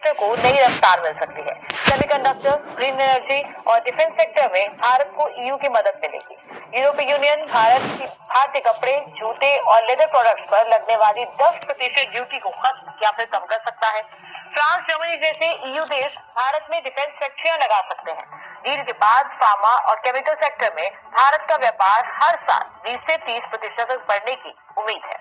क्षेत्र को नई रफ्तार मिल सकती है। सेमीकंडक्टर, ग्रीन एनर्जी और डिफेंस सेक्टर में भारत को ईयू की मदद मिलेगी। यूरोपीय यूनियन भारतीय कपड़े, जूते और लेदर प्रोडक्ट्स पर लगने वाली 10% ड्यूटी को खत्म या फिर कम कर सकता है। फ्रांस, जर्मनी जैसे ईयू देश भारत में डिफेंस फैक्ट्रियां लगा सकते हैं। डील के बाद फार्मा और केमिकल सेक्टर में भारत का व्यापार हर साल 20 से 30% तक बढ़ने की उम्मीद है।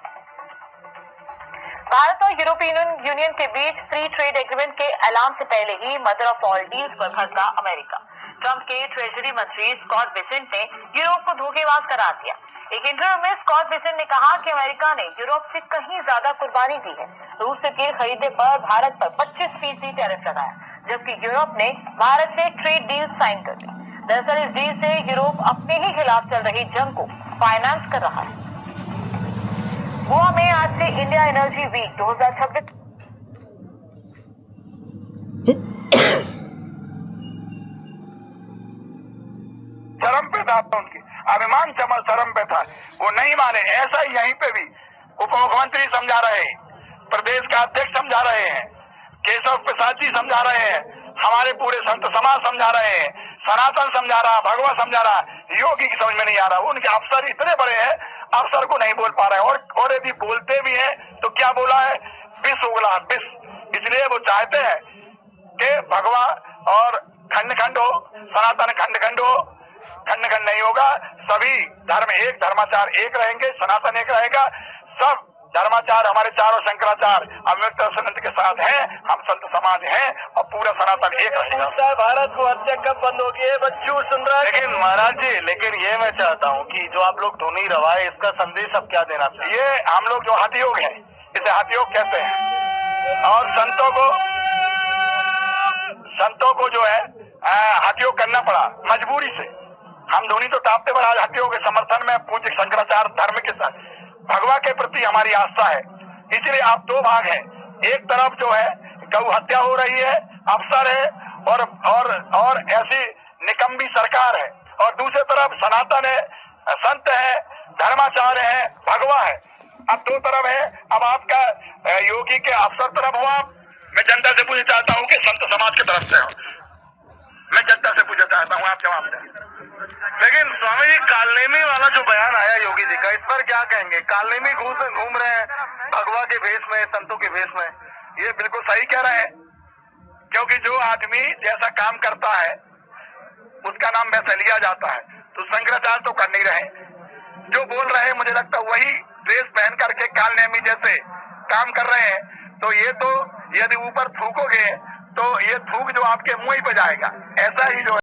भारत और यूरोपीय यूनियन के बीच फ्री ट्रेड एग्रीमेंट के ऐलान से पहले ही मदर ऑफ ऑल डील्स पर भड़का अमेरिका। ट्रंप के ट्रेजरी मंत्री स्कॉट बेसेंट ने यूरोप को धोखेबाज करार दिया। एक इंटरव्यू में स्कॉट बेसेंट ने कहा कि अमेरिका ने यूरोप से कहीं ज्यादा कुर्बानी दी है। रूस से तेल खरीदने पर भारत पर 25% टैरिफ लगाया, जबकि यूरोप ने भारत से ट्रेड डील साइन कर दी। दरअसल इस डील से यूरोप अपने ही खिलाफ चल रही जंग को फाइनेंस कर रहा है। गोवा में आज से इंडिया एनर्जी वीक 2026 शर्म पे था उनकी, अभिमान शर्म पे था, वो नहीं माने। ऐसा ही यहीं पे भी उप मुख्यमंत्री समझा रहे हैं, प्रदेश का अध्यक्ष समझा रहे हैं, केशव प्रसाद जी समझा रहे हैं, हमारे पूरे संत समाज समझा रहे हैं, सनातन समझा रहा, भगवा समझा रहा, योगी की समझ में नहीं आ रहा। उनके अफसर इतने बड़े हैं, अफसर को नहीं बोल पा रहे हैं। और यदि बोलते भी हैं तो क्या बोला है? विष उगला विष। इसलिए वो चाहते हैं कि भगवा और खंड खंड हो, सनातन खंड खंड हो। खंड खंड नहीं होगा, सभी धर्म एक, धर्माचार एक रहेंगे, सनातन एक रहेगा। सब धर्माचार हमारे चारों शंकराचार्य अमृत के साथ हैं, हम संत समाज हैं और पूरा सनातन एक रहेगा। भारत को हत्या कब बंद होगी? बच्चू सुन रहा है। लेकिन महाराज जी, लेकिन ये मैं चाहता हूँ कि जो आप लोग धुनी रवाए, इसका संदेश अब क्या देना चाहिए? ये हम लोग जो हठयोग है, इसे हठयोग कहते हैं। और संतों को जो है हठयोग करना पड़ा मजबूरी से। हम धोनी तो तापते पर आज हठयोग के समर्थन में पूज्य शंकराचार्य धर्म के साथ भगवा के प्रति हमारी आस्था है। इसलिए आप दो भाग हैं, एक तरफ जो है गौ हत्या हो रही है, अफसर है और ऐसी निकम्बी सरकार है, और दूसरी तरफ सनातन है, संत है, धर्माचार्य है, भगवा है। अब दो तरफ है। अब आपका योगी के अफसर तरफ हो आप। मैं जनता से पूछना चाहता हूँ कि संत समाज की तरफ से हो। मैं जनता से पूछना चाहता हूँ, आप जवाब दें। लेकिन स्वामी जी, कालनेमी वाला जो बयान आया योगी जी का, इस पर क्या कहेंगे? कालनेमी घूम रहे हैं भगवा के भेष में, संतों के भेष में। ये बिल्कुल सही कह रहे हैं, क्योंकि जो आदमी जैसा काम करता है उसका नाम वैसा लिया जाता है। तो शंकराचार्य तो कर नहीं रहे, जो बोल रहे हैं मुझे लगता है वही ड्रेस पहन करके कालनेमी जैसे काम कर रहे हैं। तो ये तो यदि ऊपर थूकोगे तो ये थूक जो आपके मुंह ही पे जाएगा, ऐसा ही जो